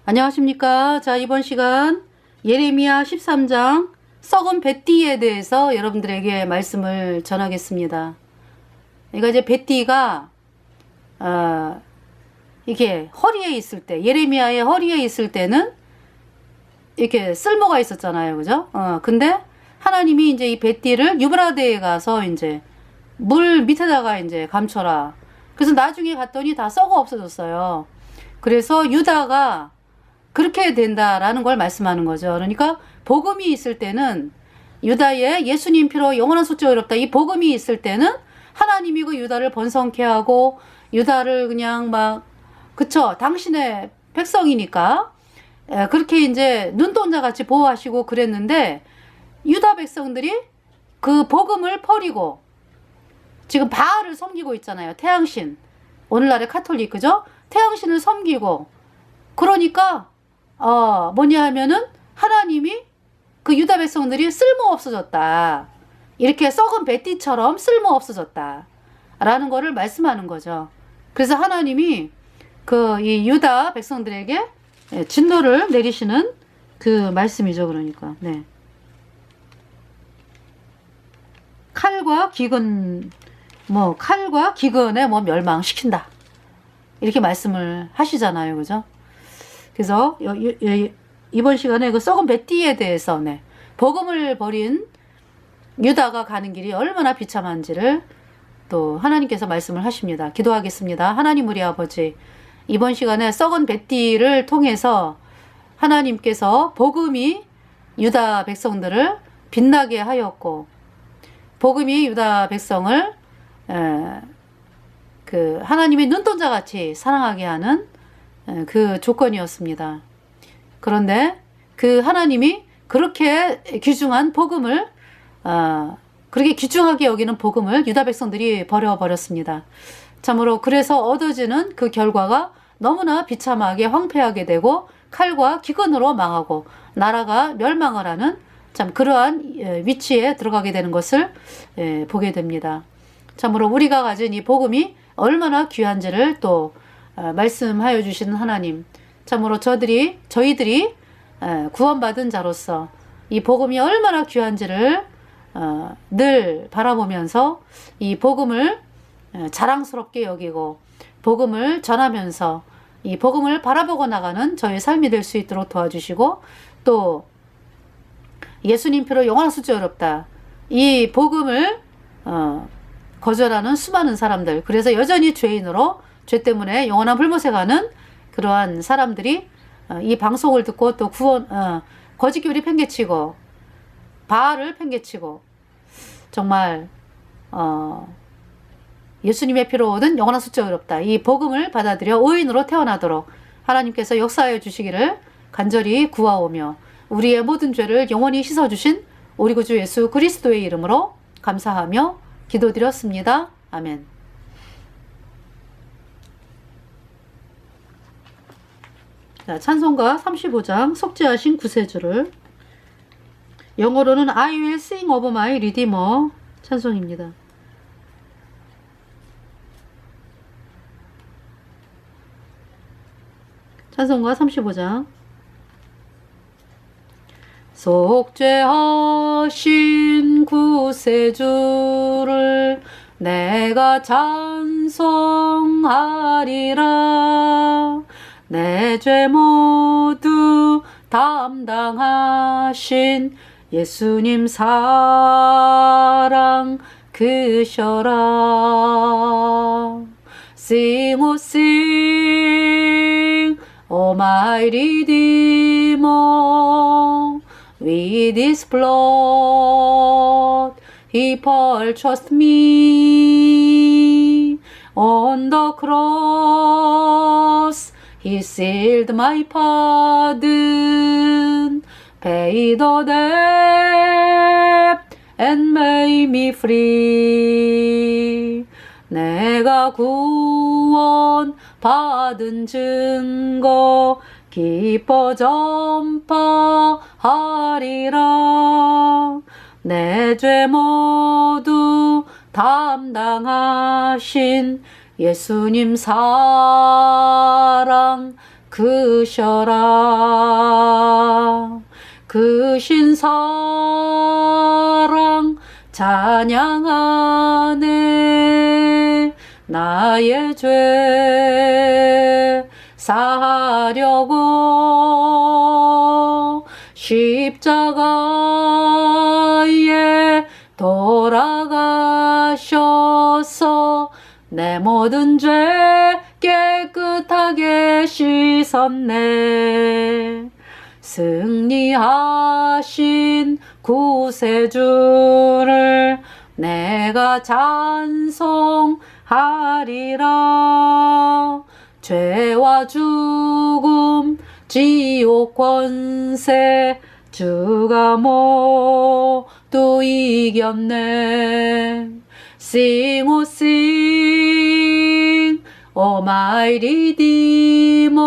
안녕하십니까. 자, 이번 시간 예레미야 13장 썩은 뱃띠에 대해서 여러분들에게 말씀을 전하겠습니다. 그러니까 이제 뱃띠가 이게 허리에 있을 때, 예레미야의 허리에 있을 때는 이렇게 쓸모가 있었잖아요. 그죠? 근데 하나님이 이제 이 뱃띠를 유브라데에 가서 이제 물 밑에다가 이제 감춰라. 그래서 나중에 갔더니 다 썩어 없어졌어요. 그래서 유다가 그렇게 된다라는 걸 말씀하는 거죠. 그러니까 복음이 있을 때는 유다의 예수님 피로 영원한 속죄가 어렵다. 이 복음이 있을 때는 하나님이 그 유다를 번성케 하고 유다를 그냥 막 그쵸, 당신의 백성이니까 그렇게 이제 눈동자 같이 보호하시고 그랬는데 유다 백성들이 그 복음을 버리고 지금 바알을 섬기고 있잖아요. 태양신. 오늘날의 카톨릭 그죠? 태양신을 섬기고 그러니까 뭐냐 하면은 하나님이 그 유다 백성들이 쓸모 없어졌다. 이렇게 썩은 뱃띠처럼 쓸모 없어졌다. 라는 거를 말씀하는 거죠. 그래서 하나님이 그 이 유다 백성들에게 진노를 내리시는 그 말씀이죠. 그러니까, 네. 칼과 기근, 칼과 기근에 멸망시킨다. 이렇게 말씀을 하시잖아요. 그죠? 그래서 이번 시간에 그 썩은 뱃띠에 대해서 복음을 버린 유다가 가는 길이 얼마나 비참한지를 또 하나님께서 말씀을 하십니다. 기도하겠습니다. 하나님 우리 아버지, 이번 시간에 썩은 뱃띠를 통해서 하나님께서 복음이 유다 백성들을 빛나게 하였고 복음이 유다 백성을 그 하나님의 눈동자같이 사랑하게 하는 그 조건이었습니다. 그런데 그 하나님이 그렇게 귀중한 복음을 그렇게 귀중하게 여기는 복음을 유다 백성들이 버려버렸습니다. 참으로 그래서 얻어지는 그 결과가 너무나 비참하게 황폐하게 되고 칼과 기근으로 망하고 나라가 멸망을 하는 참 그러한 위치에 들어가게 되는 것을 보게 됩니다. 참으로 우리가 가진 이 복음이 얼마나 귀한지를 또 말씀하여 주시는 하나님, 참으로 저희들이 구원받은 자로서 이 복음이 얼마나 귀한지를 늘 바라보면서 이 복음을 자랑스럽게 여기고 복음을 전하면서 이 복음을 바라보고 나가는 저의 삶이 될 수 있도록 도와주시고 또 예수님 피로 영원한 속죄 어렵다. 이 복음을 거절하는 수많은 사람들, 그래서 여전히 죄인으로 죄 때문에 영원한 불못에 가는 그러한 사람들이 이 방송을 듣고 또 거짓교리 팽개치고 바알을 팽개치고 정말 예수님의 피로 얻은 영원한 속죄 어렵다. 이 복음을 받아들여 의인으로 태어나도록 하나님께서 역사하여 주시기를 간절히 구하오며 우리의 모든 죄를 영원히 씻어주신 우리 구주 예수 그리스도의 이름으로 감사하며 기도드렸습니다. 아멘. 자, 찬송가 35장 속죄하신 구세주를 영어로는 I will sing of my redeemer 찬송입니다. 찬송가 35장 속죄하신 구세주를 내가 찬송하리라. 내 죄 모두 담당하신 예수님 사랑 크셔라. Sing, oh sing, oh my Redeemer, with his blood he purchased me. On the cross he sealed my pardon, paid the debt and made me free. 내가 구원 받은 증거 기뻐 전파하리라. 내 죄 모두 담당하신 예수님 사랑 크셔라. 크신 사랑 찬양하네. 나의 죄 사하려고 십자가에 돌아가셔서 내 모든 죄 깨끗하게 씻었네. 승리하신 구세주를 내가 찬송하리라. 죄와 죽음 지옥 권세 주가 모두 이겼네. Sing, oh sing, oh my Redeemer,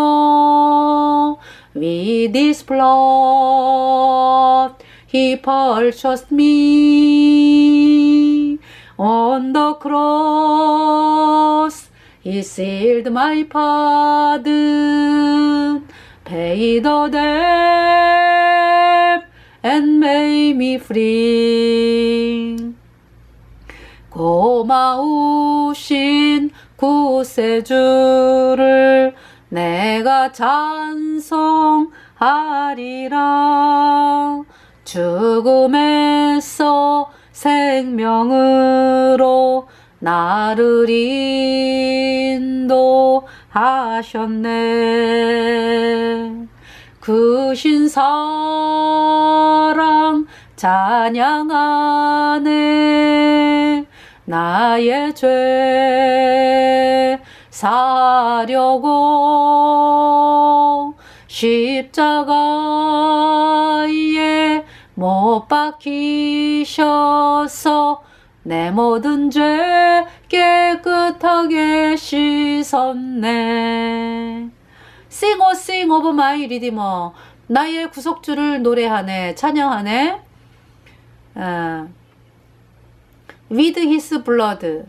with His blood He purchased me. On the cross He sealed my pardon, paid the debt and made me free. 고마우신 구세주를 내가 찬송하리라. 죽음에서 생명으로 나를 인도하셨네. 크신 사랑 찬양하네. 나의 죄 사려고 십자가에 못 박히셔서 내 모든 죄 깨끗하게 씻었네. Sing, oh sing of my Redeemer. 나의 구속주를 노래하네, 찬양하네. With his blood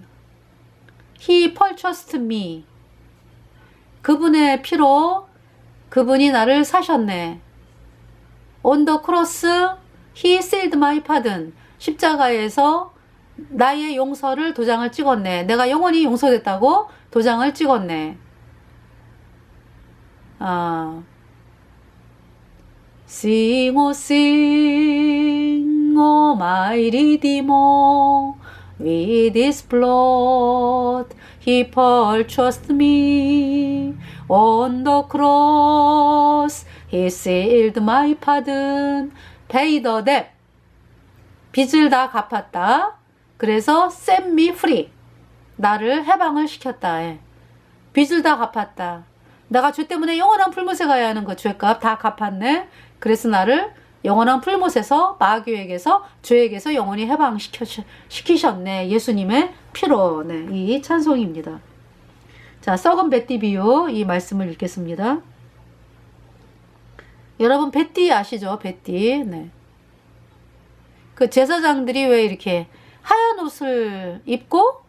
he purchased me. 그분의 피로 그분이 나를 사셨네. On the cross he sealed my pardon. 십자가에서 나의 용서를 도장을 찍었네. 내가 영원히 용서됐다고 도장을 찍었네. Sing, oh sing, oh my Redeemer, with His blood He purchased me. On the cross He sealed my pardon, paid the debt. 빚을 다 갚았다. 그래서 set me free. 나를 해방을 시켰다. 빚을 다 갚았다. 내가 죄 때문에 영원한 풀못에 가야 하는 그 죄값 다 갚았네. 그래서 나를 영원한 풀못에서 마귀에게서 죄에게서 영원히 해방시키셨네. 예수님의 피로. 네, 이 찬송입니다. 자, 썩은 뱃띠 비유 이 말씀을 읽겠습니다. 여러분 뱃띠 아시죠? 뱃띠. 네. 그 제사장들이 왜 이렇게 하얀 옷을 입고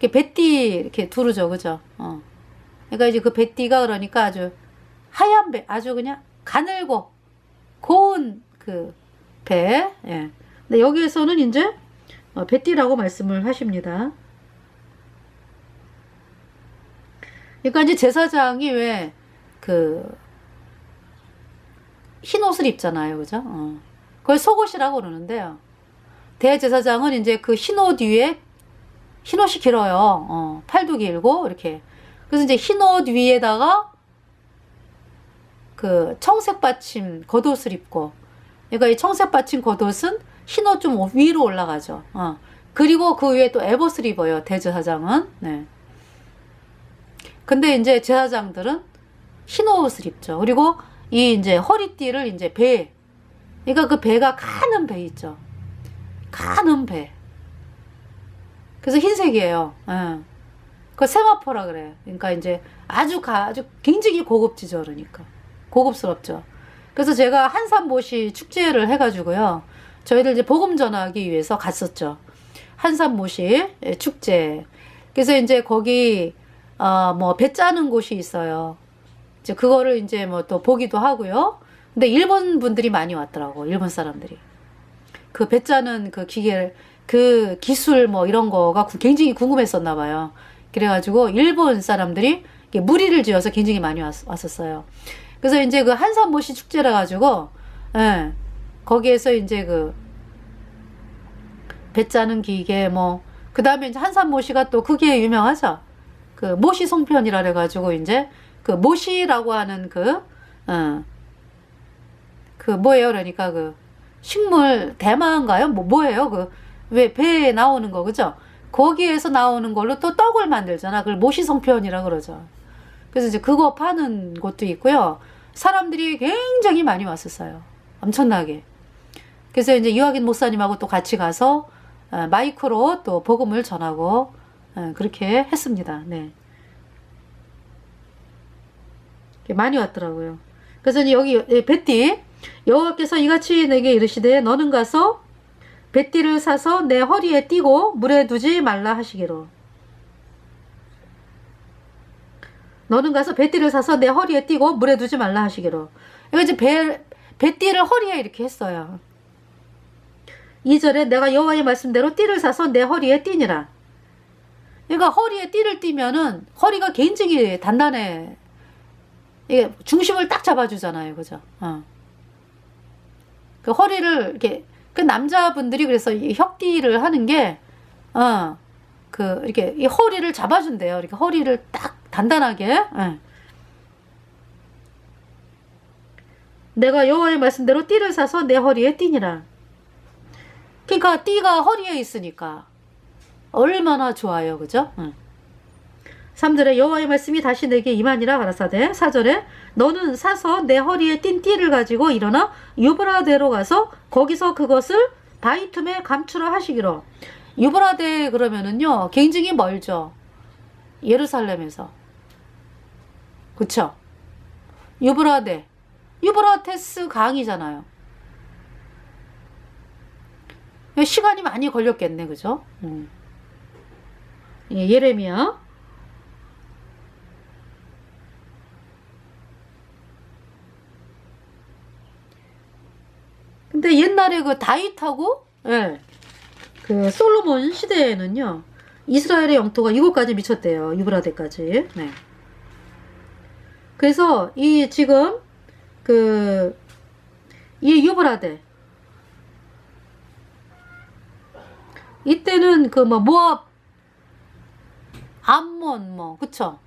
이렇게 뱃띠 이렇게 두르죠, 그죠? 그러니까 이제 그 뱃띠가 그러니까 아주 하얀 배, 아주 그냥 가늘고 고운 그 배. 예. 근데 여기에서는 이제 뱃띠라고 말씀을 하십니다. 그러니까 이제 제사장이 왜 그 흰 옷을 입잖아요, 그죠? 그걸 속옷이라고 그러는데요. 대제사장은 이제 그 흰 옷 위에 흰 옷이 길어요. 팔도 길고 이렇게. 그래서 이제 흰 옷 위에다가 그 청색 받침 겉옷을 입고, 그러니까 이 청색 받침 겉옷은 흰 옷 좀 위로 올라가죠. 그리고 그 위에 또 에봇을 입어요, 대제사장은. 네. 근데 이제 제사장들은 흰 옷을 입죠. 그리고 이 이제 허리띠를 이제 배, 그러니까 그 배가 가는 배 있죠. 가는 배. 그래서 흰색이에요. 그 세마포라 그래. 그러니까 이제 아주 굉장히 고급지죠. 그러니까 고급스럽죠. 그래서 제가 한산모시 축제를 해가지고요. 저희들 이제 복음 전하기 위해서 갔었죠. 한산모시 축제. 그래서 이제 거기 뭐 배 짜는 곳이 있어요. 이제 그거를 이제 뭐 또 보기도 하고요. 근데 일본 분들이 많이 왔더라고. 일본 사람들이. 그 배 짜는 그 기계를, 그 기술 뭐 이런 거가 굉장히 궁금했었나 봐요. 그래가지고 일본 사람들이 무리를 지어서 굉장히 많이 왔었어요. 그래서 이제 그 한산모시 축제라 가지고, 예, 거기에서 이제 그 배 짜는 기계 뭐, 그 다음에 이제 한산모시가 또 그게 유명하죠. 그 모시 송편이라 그래가지고 이제 그 모시라고 하는 그 뭐예요? 그러니까 그 식물 대마인가요? 뭐예요? 그 왜 배에 나오는 거 그죠? 거기에서 나오는 걸로 또 떡을 만들잖아. 그걸 모시송편이라 그러죠. 그래서 이제 그거 파는 곳도 있고요. 사람들이 굉장히 많이 왔었어요. 엄청나게. 그래서 이제 유학인 목사님하고 또 같이 가서 마이크로 또 복음을 전하고 그렇게 했습니다. 네. 많이 왔더라고요. 그래서 이제 여기 뱃띠, 여호와께서 이같이 내게 이르시되 너는 가서 뱃띠를 사서 내 허리에 띠고 물에 두지 말라 하시기로. 너는 가서 뱃띠를 사서 내 허리에 띠고 물에 두지 말라 하시기로. 이거 이제 뱃띠를 허리에 이렇게 했어요. 2절에 내가 여호와의 말씀대로 띠를 사서 내 허리에 띠니라. 그러니까 허리에 띠를 띠면은 허리가 굉장히 단단해. 이게 중심을 딱 잡아주잖아요, 그죠? 그 허리를 이렇게 그 남자분들이 그래서 이 혁띠를 하는 게 그 이렇게 이 허리를 잡아준대요. 이렇게 허리를 딱 단단하게. 내가 여호와의 말씀대로 띠를 사서 내 허리에 띠니라. 그러니까 띠가 허리에 있으니까 얼마나 좋아요, 그죠? 3절에 여호와의 말씀이 다시 내게 임하니라 가라사대. 4절에 너는 사서 내 허리에 띈 띠를 가지고 일어나 유브라데로 가서 거기서 그것을 바이툼에 감추라 하시기로. 유브라데 그러면은요 굉장히 멀죠. 예루살렘에서. 그쵸? 유브라테스 강이잖아요. 시간이 많이 걸렸겠네, 그죠? 예레미야. 근데 옛날에 그 다윗하고, 그 솔로몬 시대에는요, 이스라엘의 영토가 이곳까지 미쳤대요. 유브라데까지. 네. 그래서 이 지금 이 유브라데 이때는 그 뭐 모압, 암몬 뭐 그쵸?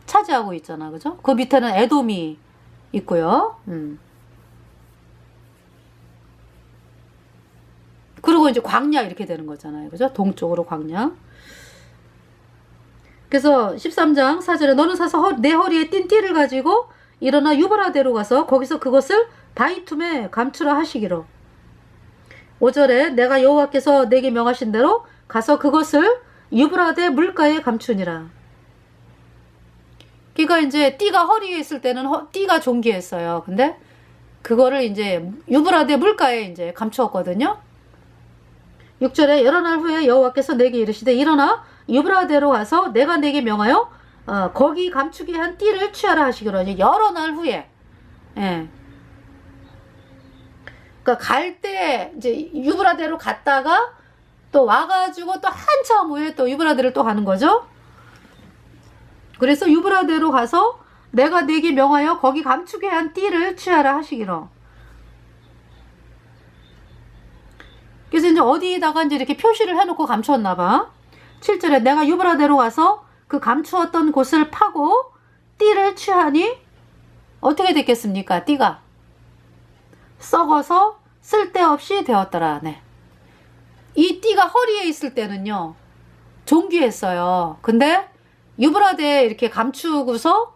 차지하고 있잖아, 그죠? 그 밑에는 에돔이 있고요. 그리고 이제 광야 이렇게 되는 거잖아요, 그죠? 동쪽으로 광야. 그래서 13장 4절에 너는 사서 내 허리에 띈 띠를 가지고 일어나 유브라데로 가서 거기서 그것을 바이툼에 감추라 하시기로. 5절에 내가 여호와께서 내게 명하신 대로 가서 그것을 유브라데 물가에 감추니라. 그러니까 이제 띠가 허리에 있을 때는 띠가 존귀했어요. 근데 그거를 이제 유브라데 물가에 이제 감추었거든요. 6절에 여러 날 후에 여호와께서 내게 이르시되 일어나 유브라데로 가서 내가 내게 명하여 거기 감추게 한 띠를 취하라 하시기로. 이제 여러 날 후에. 예. 그러니까 갈 때 이제 유브라데로 갔다가 또 와가지고 또 한참 후에 또 유브라데를 또 가는 거죠. 그래서 유브라데로 가서 내가 내게 명하여 거기 감추게 한 띠를 취하라 하시기로. 그래서 이제 어디에다가 이제 이렇게 표시를 해놓고 감추었나 봐. 7절에 내가 유브라데로 가서 그 감추었던 곳을 파고 띠를 취하니 어떻게 됐겠습니까? 띠가 썩어서 쓸데없이 되었더라. 네. 이 띠가 허리에 있을 때는요 존귀했어요. 근데 유브라데에 이렇게 감추고서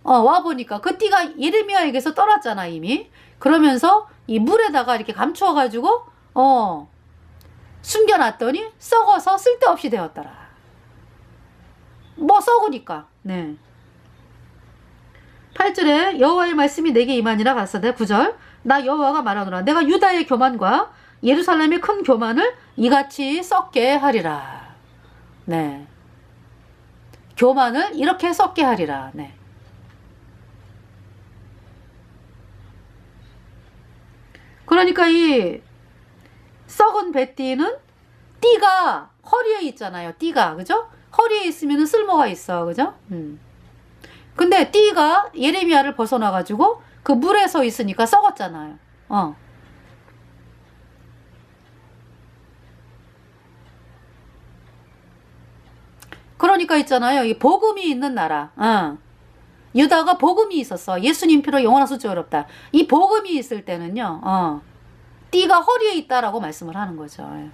와보니까 그 띠가 예레미야에게서 떠났잖아 이미. 그러면서 이 물에다가 이렇게 감추어가지고 숨겨놨더니 썩어서 쓸데없이 되었더라. 뭐 썩으니까. 네. 8절에 여호와의 말씀이 내게 임하니라 가라사대. 9절 나 여호와가 말하노라 내가 유다의 교만과 예루살렘의 큰 교만을 이같이 썩게 하리라. 네. 교만을 이렇게 썩게 하리라. 네. 그러니까 이 썩은 뱃띠는 띠가 허리에 있잖아요. 띠가, 그죠? 허리에 있으면 쓸모가 있어, 그죠? 근데 띠가 예레미야를 벗어나가지고 그 물에 서 있으니까 썩었잖아요. 그러니까 있잖아요. 이 복음이 있는 나라. 유다가 복음이 있었어. 예수님 피로 영원한 수치 어렵다. 이 복음이 있을 때는요. 띠가 허리에 있다라고 말씀을 하는 거죠. 예.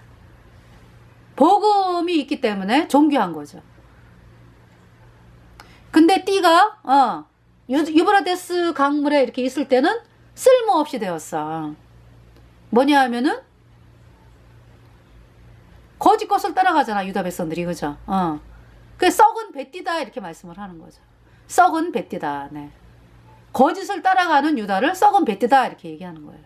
복음이 있기 때문에 존귀한 거죠. 근데 띠가 유브라데스 강물에 이렇게 있을 때는 쓸모없이 되었어. 뭐냐 하면은 거짓 것을 따라가잖아, 유다 백성들이. 그죠? 그 썩은 뱃띠다 이렇게 말씀을 하는 거죠. 썩은 뱃띠다. 네. 거짓을 따라가는 유다를 썩은 뱃띠다 이렇게 얘기하는 거예요.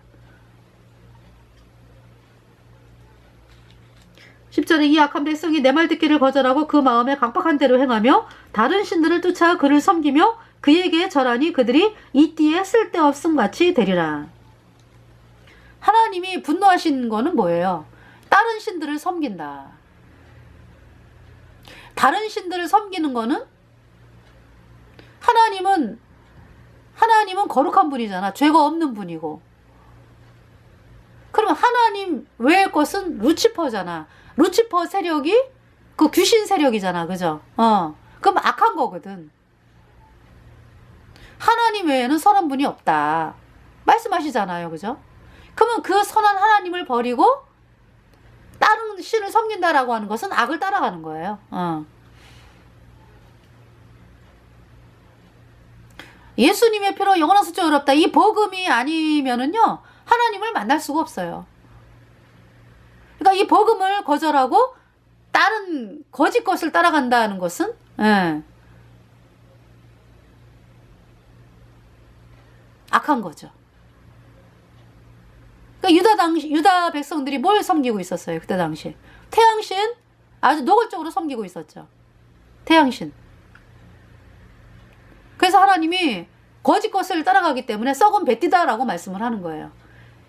10절에 이 악한 백성이 내 말 듣기를 거절하고 그 마음에 강박한 대로 행하며 다른 신들을 쫓아 그를 섬기며 그에게 절하니 그들이 이 띠에 쓸데없음 같이 되리라. 하나님이 분노하신 거는 뭐예요? 다른 신들을 섬긴다. 다른 신들을 섬기는 거는 하나님은 거룩한 분이잖아. 죄가 없는 분이고. 그러면 하나님 외의 것은 루치퍼잖아. 루치퍼 세력이 그 귀신 세력이잖아. 그죠? 그럼 악한 거거든. 하나님 외에는 선한 분이 없다. 말씀하시잖아요. 그죠? 그러면 그 선한 하나님을 버리고 다른 신을 섬긴다라고 하는 것은 악을 따라가는 거예요. 예수님의 피로 영원한 수치 어렵다. 이 복음이 아니면은요, 하나님을 만날 수가 없어요. 그러니까 이 복음을 거절하고 다른 거짓 것을 따라간다는 것은, 악한 거죠. 그러니까 유다 백성들이 뭘 섬기고 있었어요, 그때 당시? 태양신, 아주 노골적으로 섬기고 있었죠. 태양신. 그래서 하나님이 거짓 것을 따라가기 때문에 썩은 뱃띠다라고 말씀을 하는 거예요.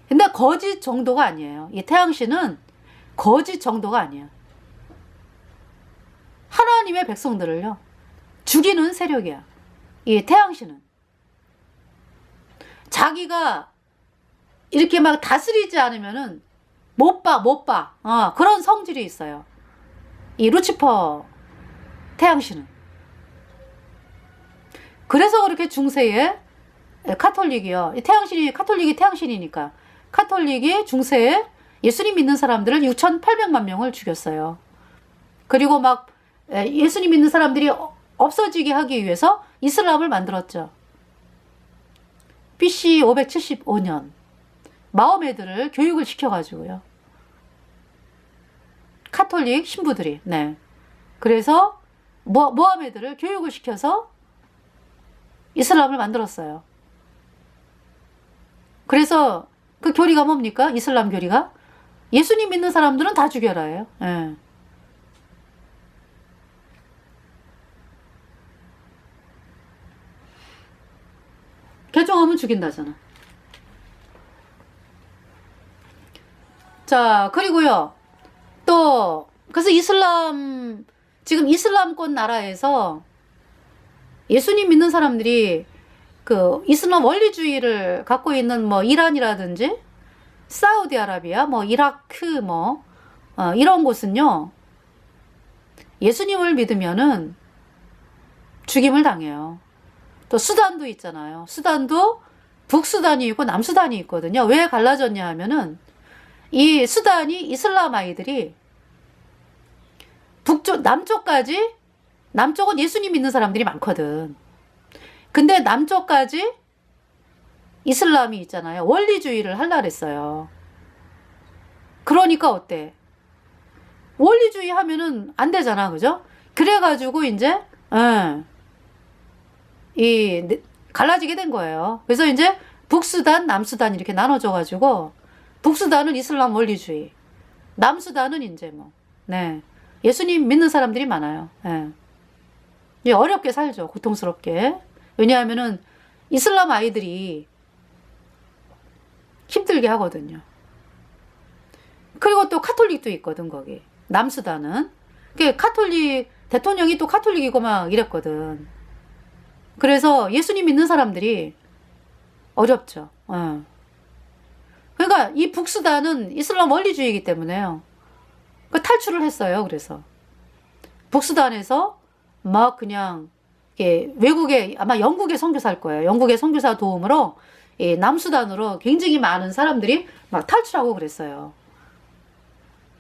근데 거짓 정도가 아니에요. 이 태양신은 거짓 정도가 아니에요. 하나님의 백성들을요, 죽이는 세력이야. 이 태양신은. 자기가 이렇게 막 다스리지 않으면은 못 봐. 그런 성질이 있어요. 이 루치퍼 태양신은. 그래서 그렇게 중세에 카톨릭이요. 태양신이, 카톨릭이 태양신이니까. 카톨릭이 중세에 예수님 믿는 사람들을 6,800만 명을 죽였어요. 그리고 막 예수님 믿는 사람들이 없어지게 하기 위해서 이슬람을 만들었죠. BC 575년. 마호메드를 교육을 시켜가지고요. 카톨릭 신부들이. 네. 그래서 모하메드를 교육을 시켜서 이슬람을 만들었어요. 그래서 그 교리가 뭡니까? 이슬람 교리가 예수님 믿는 사람들은 다 죽여라예요. 예. 개종하면 죽인다잖아. 자, 그리고요. 또 그래서 지금 이슬람권 나라에서 예수님 믿는 사람들이 그 이슬람 원리주의를 갖고 있는 뭐 이란이라든지 사우디아라비아, 뭐 이라크, 뭐 이런 곳은요, 예수님을 믿으면은 죽임을 당해요. 또 수단도 있잖아요. 수단도 북수단이 있고 남수단이 있거든요. 왜 갈라졌냐 하면은 이 수단이 이슬람 아이들이 남쪽은 예수님 믿는 사람들이 많거든. 근데 남쪽까지 이슬람이 있잖아요. 원리주의를 하려고 했어요. 그러니까 어때? 원리주의 하면은 안 되잖아. 그죠? 그래가지고 이제 갈라지게 된 거예요. 그래서 이제 북수단, 남수단 이렇게 나눠져가지고 북수단은 이슬람 원리주의, 남수단은 이제 예수님 믿는 사람들이 많아요. 네. 예, 어렵게 살죠. 고통스럽게. 왜냐하면은 이슬람 아이들이 힘들게 하거든요. 그리고 또 카톨릭도 있거든, 거기. 남수단은. 카톨릭, 대통령이 또 카톨릭이고 막 이랬거든. 그래서 예수님 믿는 사람들이 어렵죠. 그러니까 이 북수단은 이슬람 원리주의이기 때문에요. 탈출을 했어요. 그래서 북수단에서 막 그냥 외국에 아마 영국의 선교사일 거예요. 영국의 선교사 도움으로 남수단으로 굉장히 많은 사람들이 막 탈출하고 그랬어요.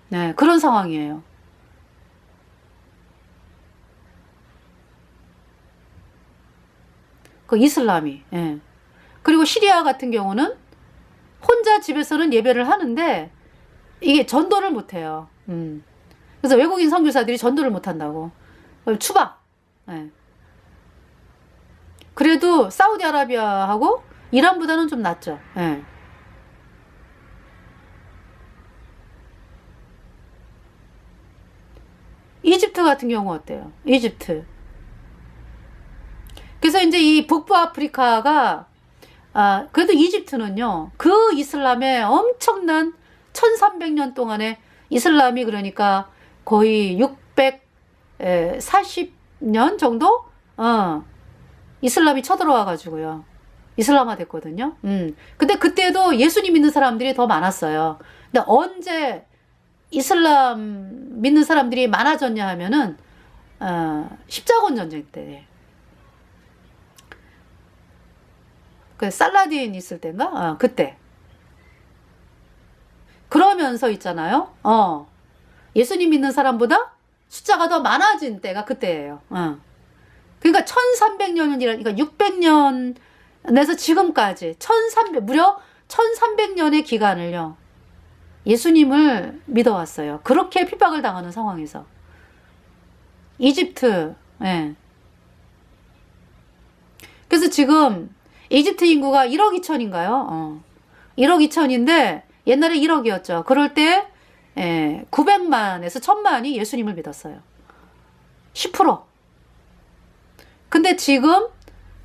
네, 그런 상황이에요. 그 이슬람이. 예. 그리고 시리아 같은 경우는 혼자 집에서는 예배를 하는데 이게 전도를 못해요. 그래서 외국인 선교사들이 전도를 못한다고. 추방. 예. 그래도 사우디아라비아하고 이란보다는 좀 낫죠. 예. 이집트 같은 경우 어때요? 이집트. 그래서 이제 이 북부 아프리카가 그래도 이집트는요, 그 이슬람의 엄청난 1300년 동안의 이슬람이 그러니까 거의 640년 정도? 이슬람이 쳐들어와가지고요. 이슬람화 됐거든요. 근데 그때도 예수님 믿는 사람들이 더 많았어요. 근데 언제 이슬람 믿는 사람들이 많아졌냐 하면은, 십자군 전쟁 때. 그 살라딘 있을 때인가? 그때. 그러면서 있잖아요. 예수님 믿는 사람보다 숫자가 더 많아진 때가 그때예요. 그러니까 1300년이라, 그러니까 600년에서 지금까지 무려 1300년의 기간을요, 예수님을 믿어왔어요. 그렇게 핍박을 당하는 상황에서. 이집트, 예. 그래서 지금 이집트 인구가 1억 2천인가요? 1억 2천인데 옛날에 1억이었죠. 그럴 때 900만에서 1000만이 예수님을 믿었어요. 10%. 근데 지금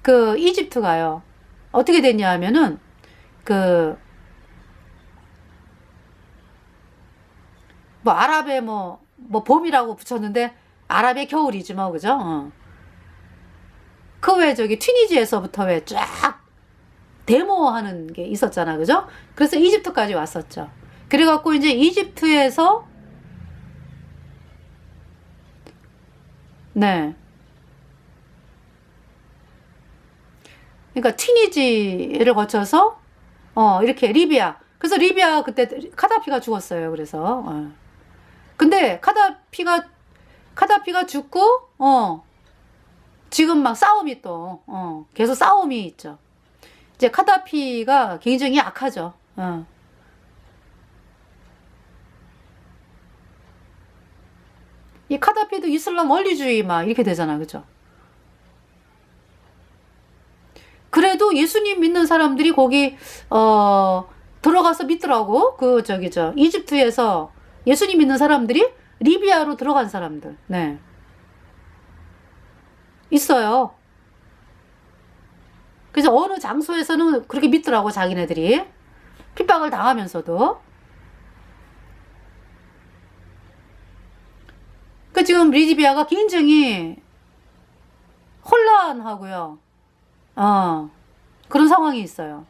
그 이집트가요, 어떻게 됐냐 하면은 아랍의 봄이라고 붙였는데 아랍의 겨울이지 뭐, 그죠? 그 왜 저기 튀니지에서부터 왜 쫙 데모하는 게 있었잖아, 그죠? 그래서 이집트까지 왔었죠. 그래갖고 이제 이집트에서, 네, 그러니까 튀니지를 거쳐서 이렇게 리비아. 그래서 리비아 그때 카다피가 죽었어요. 그래서 근데 카다피가 죽고 지금 막 싸움이 또 계속 싸움이 있죠. 이제 카다피가 굉장히 약하죠. 이 카다피도 이슬람 원리주의 막 이렇게 되잖아, 그죠? 그래도 예수님 믿는 사람들이 거기 들어가서 믿더라고. 이집트에서 예수님 믿는 사람들이 리비아로 들어간 사람들. 네. 있어요. 그래서 어느 장소에서는 그렇게 믿더라고, 자기네들이. 핍박을 당하면서도. 그 지금 리비아가 굉장히 혼란하고요. 그런 상황이 있어요.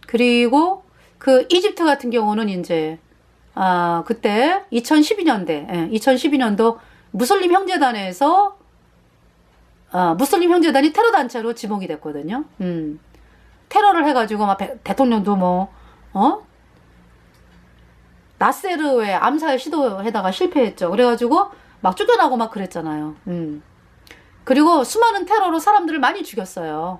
그리고 그 이집트 같은 경우는 이제 그때 2012년도 무슬림 형제단에서 무슬림 형제단이 테러 단체로 지목이 됐거든요. 테러를 해가지고 막 대통령도 나세르의 암살 시도에다가 실패했죠. 그래가지고 막 쫓겨나고 막 그랬잖아요. 그리고 수많은 테러로 사람들을 많이 죽였어요.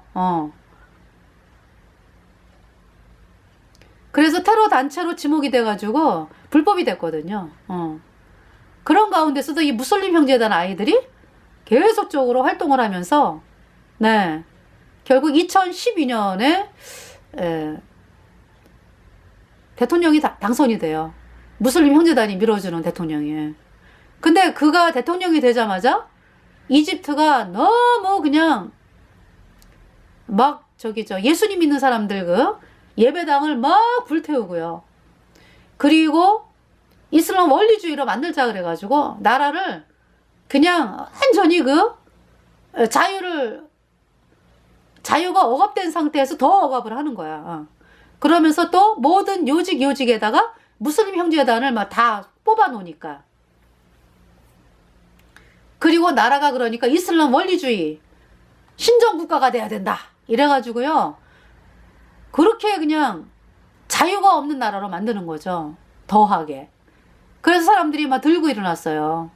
그래서 테러 단체로 지목이 돼가지고 불법이 됐거든요. 그런 가운데서도 이 무슬림 형제단 아이들이 계속적으로 활동을 하면서, 네, 결국 2012년에 대통령이 당선이 돼요. 무슬림 형제단이 밀어주는 대통령이. 근데 그가 대통령이 되자마자 이집트가 너무 그냥 막 예수님 믿는 사람들 그 예배당을 막 불태우고요. 그리고 이슬람 원리주의로 만들자 그래가지고 나라를 그냥 완전히 자유가 억압된 상태에서 더 억압을 하는 거야. 그러면서 또 모든 요직에다가 무슬림 형제단을 막 다 뽑아 놓으니까. 그리고 나라가 그러니까 이슬람 원리주의 신정국가가 돼야 된다. 이래가지고요. 그렇게 그냥 자유가 없는 나라로 만드는 거죠. 더하게. 그래서 사람들이 막 들고 일어났어요.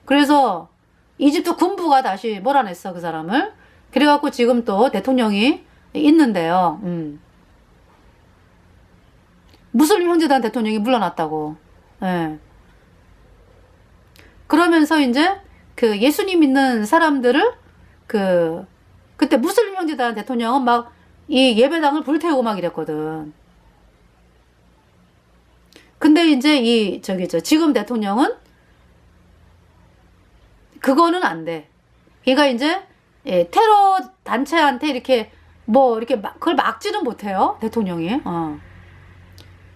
그래서 이집트 군부가 다시 몰아냈어, 그 사람을. 그래갖고 지금 또 대통령이 있는데요. 무슬림 형제단 대통령이 물러났다고. 예. 그러면서 이제 그 예수님 믿는 사람들을 그때 무슬림 형제단 대통령은 막 이 예배당을 불태우고 막 이랬거든. 근데 이제 지금 대통령은 그거는 안 돼. 그러니까 이제 테러 단체한테 이렇게 그걸 막지는 못해요, 대통령이.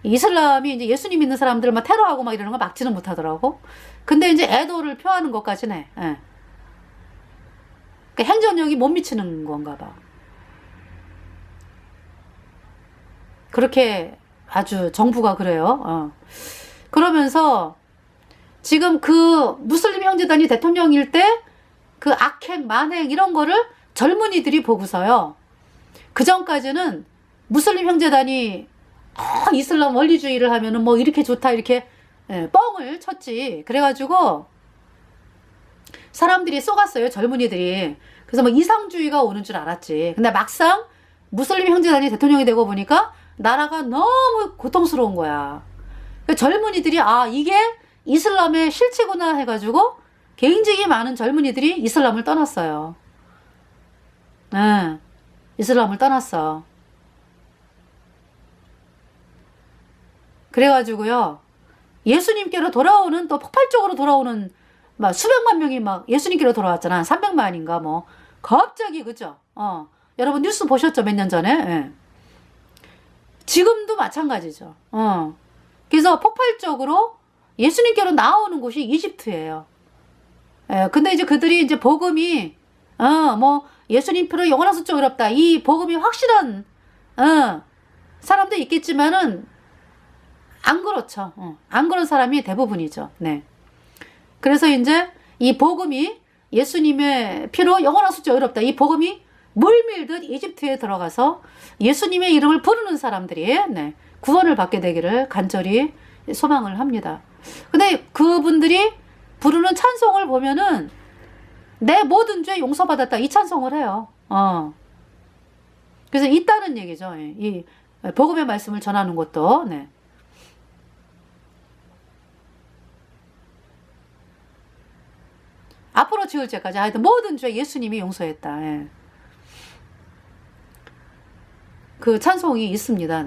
이슬람이 이제 예수님 믿는 사람들을 막 테러하고 막 이러는 걸 막지는 못하더라고. 근데 이제 애도를 표하는 것까지는 해. 그러니까 행정력이 못 미치는 건가 봐. 그렇게 아주 정부가 그래요. 그러면서 지금 그 무슬림 형제단이 대통령일 때 그 악행, 만행 이런 거를 젊은이들이 보고서요. 그 전까지는 무슬림 형제단이 이슬람 원리주의를 하면은 뭐 이렇게 좋다 이렇게 뻥을 쳤지. 그래가지고 사람들이 속았어요, 젊은이들이. 그래서 뭐 이상주의가 오는 줄 알았지. 근데 막상 무슬림 형제단이 대통령이 되고 보니까 나라가 너무 고통스러운 거야. 젊은이들이 이게 이슬람의 실체구나 해가지고 굉장히 많은 젊은이들이 이슬람을 떠났어요. 이슬람을 떠났어. 그래가지고요, 예수님께로 돌아오는, 또 폭발적으로 돌아오는 막 수백만 명이 막 예수님께로 돌아왔잖아. 300만인가 뭐. 갑자기, 그죠? 여러분 뉴스 보셨죠? 몇 년 전에? 지금도 마찬가지죠. 그래서 폭발적으로 예수님께로 나오는 곳이 이집트예요. 근데 이제 그들이 이제 복음이, 뭐, 예수님 표로 영원한 수적 어렵다. 이 복음이 확실한, 사람도 있겠지만은, 안 그렇죠. 안 그런 사람이 대부분이죠. 네. 그래서 이제 이 복음이 예수님의 피로 영원한 수적 어렵다. 이 복음이 물밀듯 이집트에 들어가서 예수님의 이름을 부르는 사람들이 구원을 받게 되기를 간절히 소망을 합니다. 근데 그분들이 부르는 찬송을 보면은 내 모든 죄 용서받았다 이 찬송을 해요. 그래서 있다는 얘기죠. 이 복음의 말씀을 전하는 것도. 앞으로 지을 죄까지 하여튼 모든 죄 예수님이 용서했다. 그 찬송이 있습니다.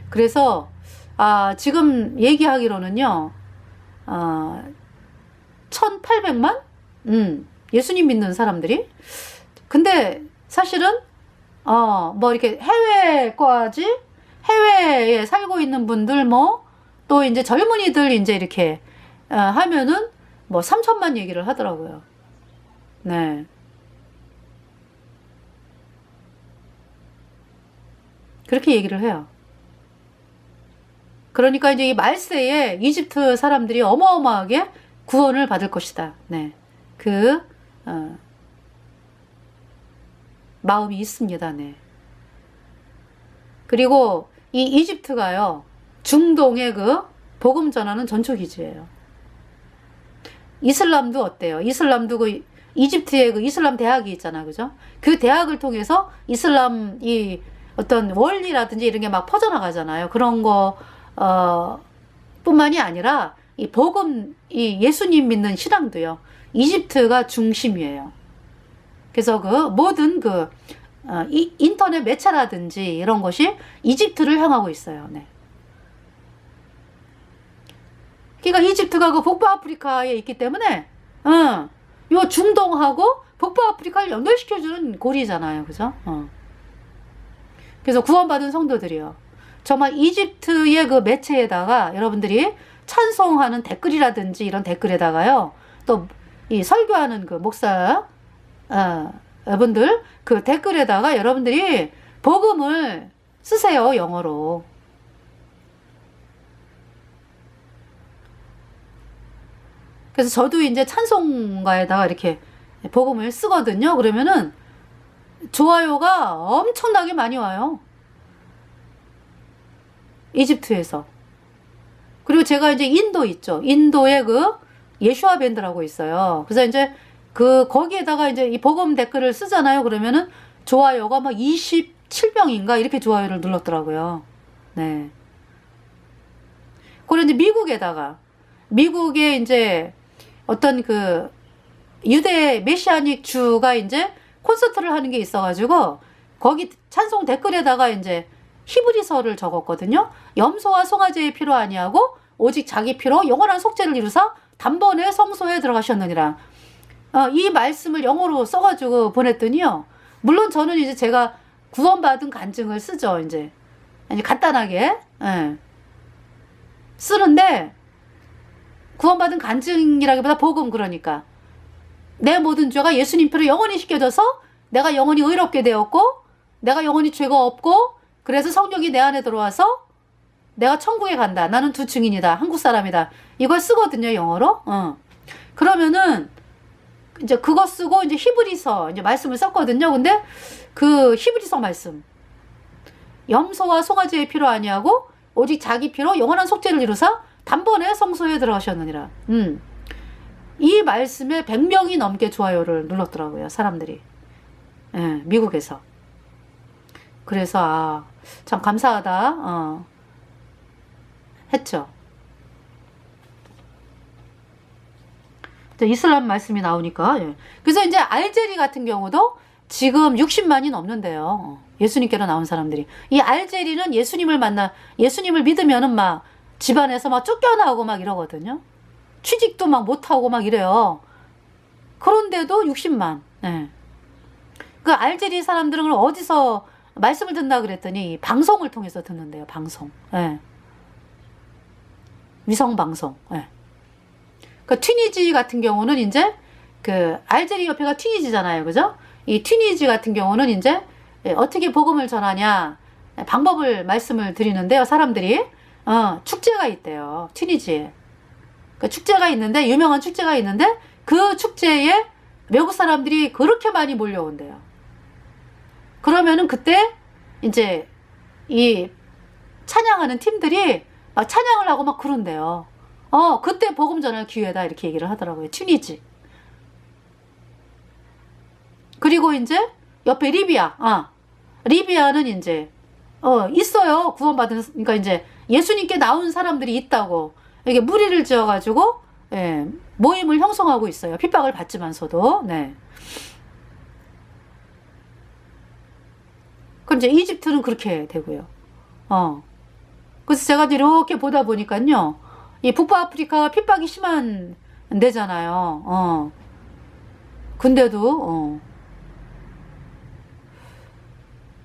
그래서 지금 얘기하기로는요, 1800만? 예수님 믿는 사람들이. 근데 사실은 뭐 이렇게 해외에 살고 있는 분들 뭐 또 이제 젊은이들 이제 이렇게 하면은 뭐 3천만 얘기를 하더라고요. 네. 그렇게 얘기를 해요. 그러니까 이제 이 말세에 이집트 사람들이 어마어마하게 구원을 받을 것이다. 네. 마음이 있습니다. 네. 그리고 이 이집트가요, 중동의 그 복음 전하는 전초기지예요. 이슬람도 어때요? 이슬람도 이집트의 그 이슬람 대학이 있잖아, 그죠? 그 대학을 통해서 이슬람 이 어떤 원리라든지 이런 게 막 퍼져나가잖아요. 그런 거, 뿐만이 아니라 이 복음, 이 예수님 믿는 신앙도요, 이집트가 중심이에요. 그래서 그 모든 그 인터넷 매체라든지 이런 것이 이집트를 향하고 있어요. 네. 그러니까 이집트가 그 북부아프리카에 있기 때문에 요 중동하고 북부아프리카를 연결시켜주는 고리잖아요. 그죠? 그래서 구원받은 성도들이요, 정말 이집트의 그 매체에다가 여러분들이 찬송하는 댓글이라든지 이런 댓글에다가요, 또 이 설교하는 그 목사 분들 그 댓글에다가 여러분들이 복음을 쓰세요. 영어로. 그래서 저도 이제 찬송가에다가 이렇게 복음을 쓰거든요. 그러면은 좋아요가 엄청나게 많이 와요. 이집트에서. 그리고 제가 이제 인도 있죠. 인도에 그 예슈아 밴드라고 있어요. 그래서 이제 거기에다가 이제 이 복음 댓글을 쓰잖아요. 그러면은 좋아요가 막 27명인가 이렇게 좋아요를 눌렀더라고요. 네. 그리고 이제 미국에 이제 어떤 그 유대 메시아닉 주가 이제 콘서트를 하는 게 있어가지고 거기 찬송 댓글에다가 이제 히브리서를 적었거든요. 염소와 송아지의 피로 아니하고 오직 자기 피로 영원한 속죄를 이루사 단번에 성소에 들어가셨느니라. 이 말씀을 영어로 써가지고 보냈더니요, 물론 저는 이제 제가 구원받은 간증을 쓰죠. 이제 간단하게 쓰는데, 구원받은 간증이라기보다 복음, 그러니까 내 모든 죄가 예수님 피로 영원히 씻겨져서 내가 영원히 의롭게 되었고 내가 영원히 죄가 없고 그래서 성령이 내 안에 들어와서 내가 천국에 간다. 나는 두 증인이다. 한국 사람이다. 이걸 쓰거든요, 영어로. 그러면은 이제 그거 쓰고 이제 히브리서 이제 말씀을 썼거든요. 근데 그 히브리서 말씀, 염소와 송아지의 피로 아니하고 오직 자기 피로 영원한 속죄를 이루사 단번에 성소에 들어가셨느니라. 이 말씀에 100명이 넘게 좋아요를 눌렀더라고요, 사람들이. 미국에서. 그래서 참 감사하다 했죠. 이슬람 말씀이 나오니까. 그래서 이제 알제리 같은 경우도 지금 60만이 넘는데요. 예수님께로 나온 사람들이. 이 알제리는 예수님을 믿으면은 막 집안에서 막 쫓겨나오고 막 이러거든요. 취직도 막 못하고 막 이래요. 그런데도 60만. 그 알제리 사람들은 어디서 말씀을 듣나 그랬더니 방송을 통해서 듣는데요. 방송. 위성방송. 그 튀니지 같은 경우는 이제 그 알제리 옆에가 튀니지잖아요. 그죠? 이 튀니지 같은 경우는 이제 어떻게 복음을 전하냐 방법을 말씀을 드리는데요. 사람들이 축제가 있대요. 튀니지에. 그 축제가 있는데, 유명한 축제가 있는데 그 축제에 외국 사람들이 그렇게 많이 몰려온대요. 그러면은 그때 이제 이 찬양하는 팀들이 막 찬양을 하고 막 그런대요. 그때 복음 전할 기회다 이렇게 얘기를 하더라고요. 튀니지. 그리고 이제 옆에 리비아는 이제 있어요. 구원받은, 그러니까 이제 예수님께 나온 사람들이 있다고 이게 무리를 지어가지고 모임을 형성하고 있어요. 핍박을 받지만서도. 네. 그럼 이제 이집트는 그렇게 되고요. 그래서 제가 이렇게 보다 보니까요, 이 북부아프리카가 핍박이 심한 데잖아요. 근데도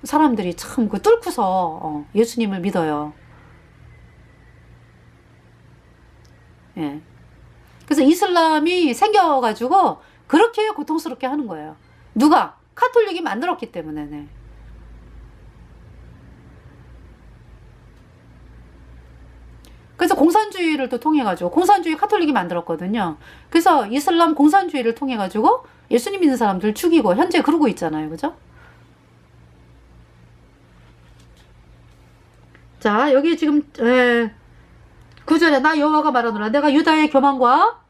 사람들이 참 그 뚫고서 예수님을 믿어요. 그래서 이슬람이 생겨가지고 그렇게 고통스럽게 하는 거예요. 누가? 카톨릭이 만들었기 때문에. 네. 그래서 공산주의를 또 통해가지고, 공산주의 카톨릭이 만들었거든요. 그래서 이슬람 공산주의를 통해가지고 예수님 믿는 사람들 죽이고 현재 그러고 있잖아요. 그죠? 자, 여기 지금 9절에 나 여호와가 말하노라 내가 유다의 교만과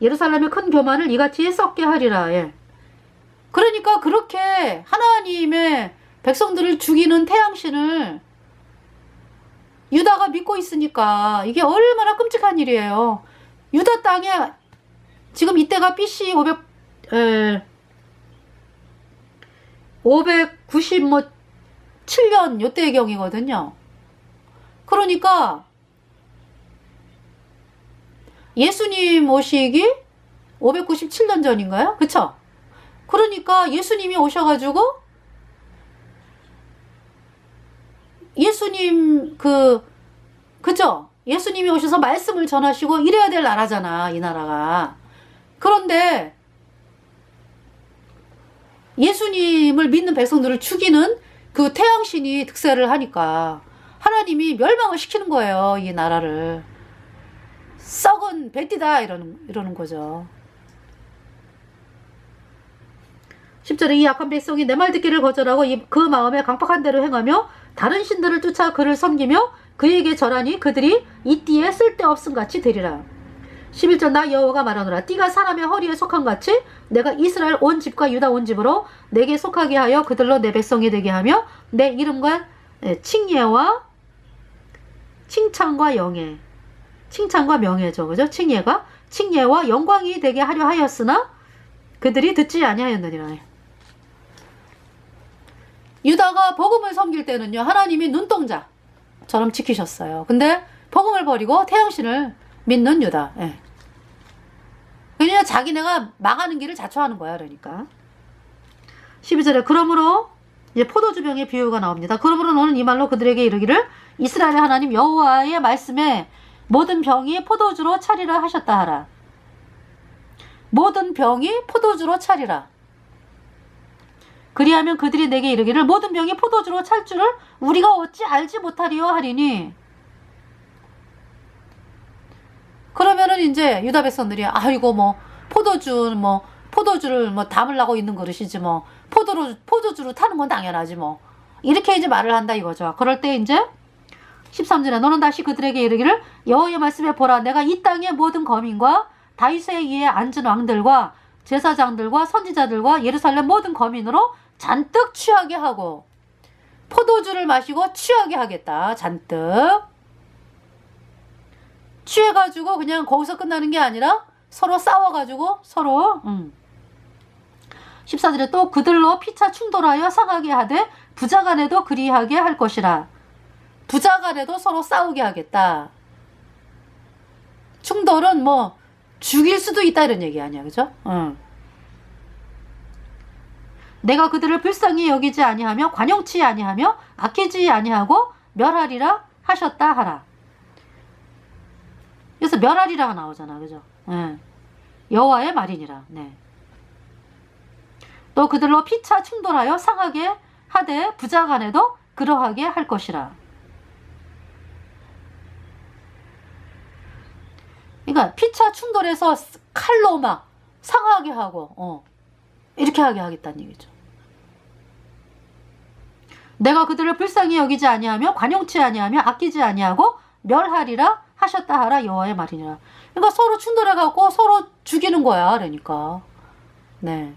예루살렘의 큰 교만을 이같이 썩게 하리라. 그러니까 그렇게 하나님의 백성들을 죽이는 태양신을 유다가 믿고 있으니까 이게 얼마나 끔찍한 일이에요. 유다 땅에 지금 이때가 BC 597년 요때의 경이거든요. 그러니까 예수님 오시기 597년 전인가요? 그쵸? 그러니까 예수님이 오셔가지고 예수님 그죠? 예수님이 오셔서 말씀을 전하시고 이래야 될 나라잖아, 이 나라가. 그런데 예수님을 믿는 백성들을 죽이는 그 태양신이 득세를 하니까 하나님이 멸망을 시키는 거예요, 이 나라를. 썩은 뱉디다 이러는 거죠. 10절에 이 악한 백성이 내 말 듣기를 거절하고 그 마음에 강팍한 대로 행하며 다른 신들을 쫓아 그를 섬기며 그에게 절하니 그들이 이 띠에 쓸데없음 같이 되리라. 11절 나 여호와가 말하노라. 띠가 사람의 허리에 속한 같이 내가 이스라엘 온 집과 유다 온 집으로 내게 속하게 하여 그들로 내 백성이 되게 하며 내 이름과 칭예와 칭찬과 영예, 칭찬과 명예죠, 그죠? 칭예와 영광이 되게 하려 하였으나 그들이 듣지 아니하였느니라. 유다가 복음을 섬길 때는요, 하나님이 눈동자처럼 지키셨어요. 근데 복음을 버리고 태양신을 믿는 유다. 예. 그냥 자기네가 망하는 길을 자초하는 거야, 그러니까. 12절에 그러므로 이제 포도주병의 비유가 나옵니다. 그러므로 너는 이 말로 그들에게 이르기를 이스라엘의 하나님 여호와의 말씀에 모든 병이 포도주로 차리라 하셨다 하라. 모든 병이 포도주로 차리라. 그리하면 그들이 내게 이르기를 모든 병이 포도주로 찰 줄을 우리가 어찌 알지 못하리요 하리니. 그러면은 이제 유다 백성들이 아이고 뭐 포도주를 뭐 담으려고 있는 그릇이지 뭐 포도주로 타는 건 당연하지 뭐 이렇게 이제 말을 한다 이거죠. 그럴 때 이제 13절에 너는 다시 그들에게 이르기를 여호와의 말씀에 보라 내가 이 땅의 모든 거민과 다윗의 위에 앉은 왕들과 제사장들과 선지자들과 예루살렘 모든 거민으로 잔뜩 취하게 하고 포도주를 마시고 취하게 하겠다. 잔뜩 취해가지고 그냥 거기서 끝나는 게 아니라 서로 싸워가지고 서로 14절에 또 그들로 피차 충돌하여 상하게 하되 부자간에도 그리하게 할 것이라. 부자간에도 서로 싸우게 하겠다. 충돌은 뭐 죽일 수도 있다 이런 얘기 아니야, 그죠? 내가 그들을 불쌍히 여기지 아니하며 관용치 아니하며 아끼지 아니하고 멸하리라 하셨다 하라. 그래서 멸하리라가 나오잖아, 그죠? 여호와의 말이니라. 네. 또 그들로 피차 충돌하여 상하게 하되 부자간에도 그러하게 할 것이라. 그러니까 피차 충돌해서 칼로 막 상하게 하고 이렇게 하게 하겠다는 얘기죠. 내가 그들을 불쌍히 여기지 아니하며 관용치 아니하며 아끼지 아니하고 멸하리라 하셨다 하라 여호와의 말이니라. 그러니까 서로 충돌해갖고 서로 죽이는 거야. 그러니까 네.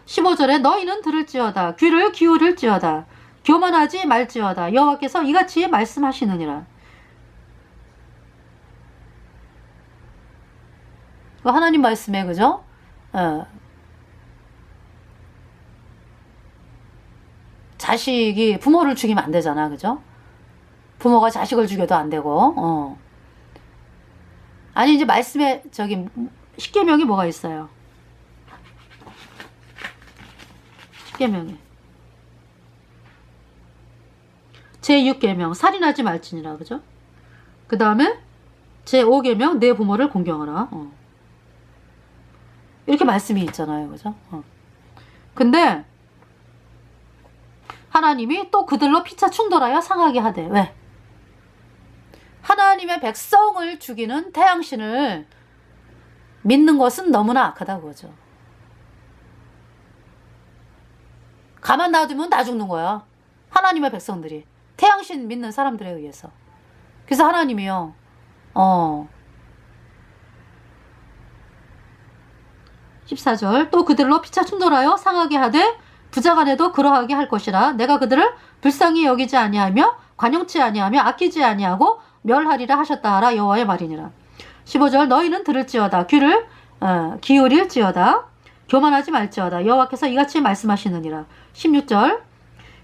15절에 너희는 들을지어다 귀를 기울일지어다 교만하지 말지어다 여호와께서 이같이 말씀하시느니라. 하나님 말씀에 그죠? 자식이 부모를 죽이면 안 되잖아, 그죠? 부모가 자식을 죽여도 안 되고, 아니 이제 말씀에 저기 십계명이 뭐가 있어요? 십계명에 제6계명 살인하지 말지니라, 그죠? 그 다음에 제5계명 내 부모를 공경하라. 이렇게 말씀이 있잖아요, 그죠? 근데 하나님이 또 그들로 피차 충돌하여 상하게 하되 왜? 하나님의 백성을 죽이는 태양신을 믿는 것은 너무나 악하다 그거죠. 가만 놔두면 다 죽는 거야. 하나님의 백성들이 태양신 믿는 사람들에 의해서. 그래서 하나님이요 14절 또 그들로 피차 충돌하여 상하게 하되 부자간에도 그러하게 할 것이라. 내가 그들을 불쌍히 여기지 아니하며 관용치 아니하며 아끼지 아니하고 멸하리라 하셨다 하라. 여호와의 말이니라. 15절 너희는 들을지어다. 귀를 기울일지어다. 교만하지 말지어다. 여호와께서 이같이 말씀하시느니라. 16절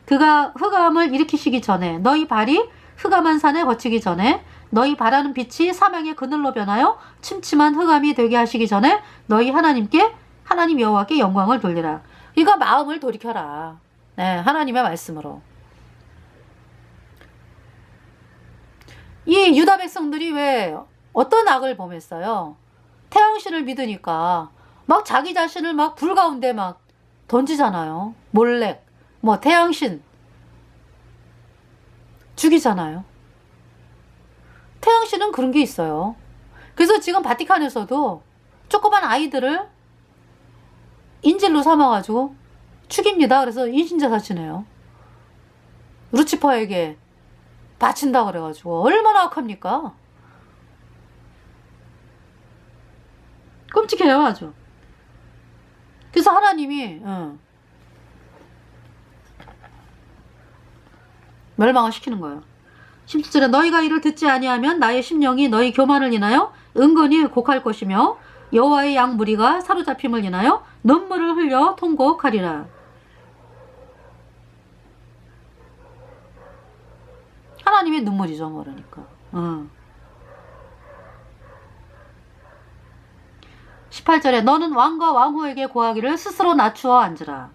그가 흑암을 일으키시기 전에 너희 발이 흑암한 산에 거치기 전에 너희 바라는 빛이 사망의 그늘로 변하여 침침한 흑암이 되게 하시기 전에 너희 하나님 여호와께 영광을 돌리라. 이거 마음을 돌이켜라. 네, 하나님의 말씀으로. 이 유다 백성들이 왜 어떤 악을 범했어요? 태양신을 믿으니까 막 자기 자신을 막 불 가운데 막 던지잖아요. 몰렉, 뭐 태양신 죽이잖아요. 태양신은 그런 게 있어요. 그래서 지금 바티칸에서도 조그만 아이들을 인질로 삼아가지고 죽입니다. 그래서 인신제사 지내요. 루치퍼에게 바친다 그래가지고 얼마나 악합니까? 끔찍해요 아주. 그래서 하나님이 멸망을 시키는 거예요. 17절에 너희가 이를 듣지 아니하면 나의 심령이 너희 교만을 인하여 은근히 곡할 것이며 여호와의 양 무리가 사로잡힘을 인하여 눈물을 흘려 통곡하리라. 하나님의 눈물이죠, 그러니까. 18절에 너는 왕과 왕후에게 고하기를 스스로 낮추어 앉으라.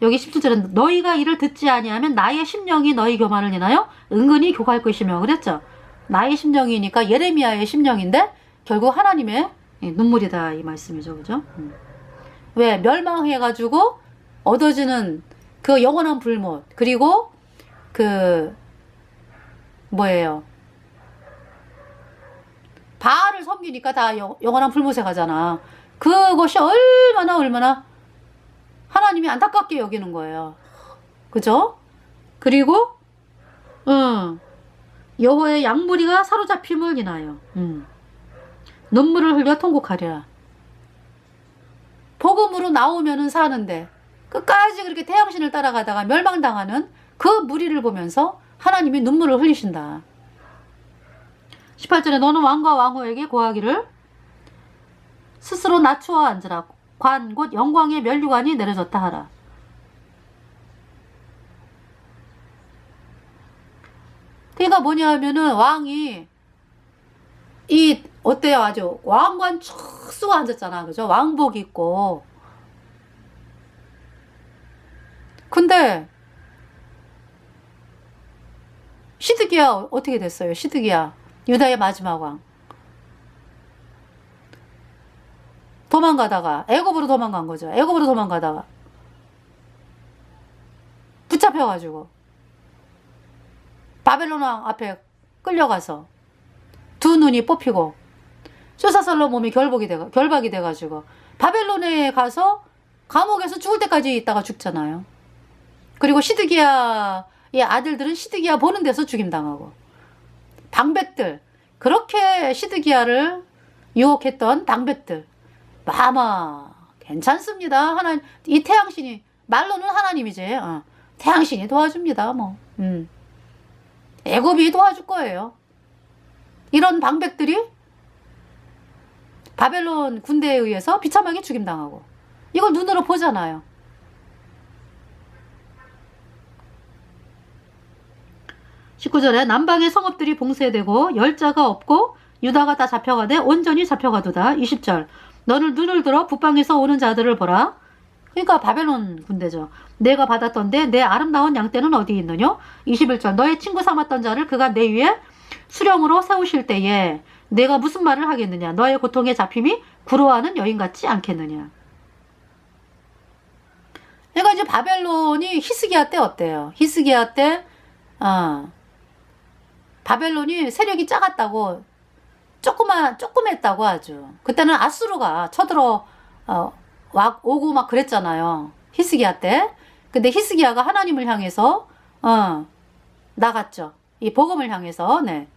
여기 17절에 너희가 이를 듣지 아니하면 나의 심령이 너희 교만을 인하여 은근히 곡할 것이며 그랬죠. 나의 심령이니까 예레미야의 심령인데 결국 하나님의 눈물이다 이 말씀이죠. 그죠? 왜? 멸망해가지고 얻어지는 그 영원한 불못, 그리고 뭐예요? 바알을 섬기니까 다 영원한 불못에 가잖아. 그것이 얼마나 하나님이 안타깝게 여기는 거예요. 그죠? 그리고 여호와의 양무리가 사로잡힘을 인하여 눈물을 흘려 통곡하리라. 복음으로 나오면은 사는데 끝까지 그렇게 태양신을 따라가다가 멸망당하는 그 무리를 보면서 하나님이 눈물을 흘리신다. 18절에 너는 왕과 왕후에게 고하기를 스스로 낮추어 앉으라. 관 곧 영광의 면류관이 내려졌다 하라. 그러니까 뭐냐 하면은 왕이 어때요? 아주 왕관 쭉 쓰고 앉았잖아. 그죠? 왕복 입고. 근데 시드기야 어떻게 됐어요? 시드기야 유다의 마지막 왕. 도망가다가 애굽으로 도망간 거죠. 애굽으로 도망가다가 붙잡혀가지고 바벨론 왕 앞에 끌려가서 두 눈이 뽑히고 쏘사살로 몸이 결박이 돼가지고 바벨론에 가서 감옥에서 죽을 때까지 있다가 죽잖아요. 그리고 시드기야의 아들들은 시드기야 보는 데서 죽임당하고 방백들, 그렇게 시드기야를 유혹했던 방백들 마마 괜찮습니다. 이 태양신이 말로는 하나님이지. 태양신이 도와줍니다. 뭐 애굽이 도와줄 거예요. 이런 방백들이 바벨론 군대에 의해서 비참하게 죽임당하고 이걸 눈으로 보잖아요. 19절에 남방의 성읍들이 봉쇄되고 열자가 없고 유다가 다 잡혀가되 온전히 잡혀가도다. 20절 너는 눈을 들어 북방에서 오는 자들을 보라. 그러니까 바벨론 군대죠. 내가 받았던데 내 아름다운 양떼는 어디 있느냐. 21절 너의 친구 삼았던 자를 그가 내 위에 수령으로 세우실 때에 내가 무슨 말을 하겠느냐. 너의 고통에 잡힘이 구로하는 여인 같지 않겠느냐. 그러니까 이제 바벨론이 히스기야 때 어때요? 히스기야 때 바벨론이 세력이 작았다고 조그맸다고 아주. 그때는 아수르가 쳐들어 오고 막 그랬잖아요. 히스기야 때. 근데 히스기야가 하나님을 향해서 나갔죠. 이 복음을 향해서. 네.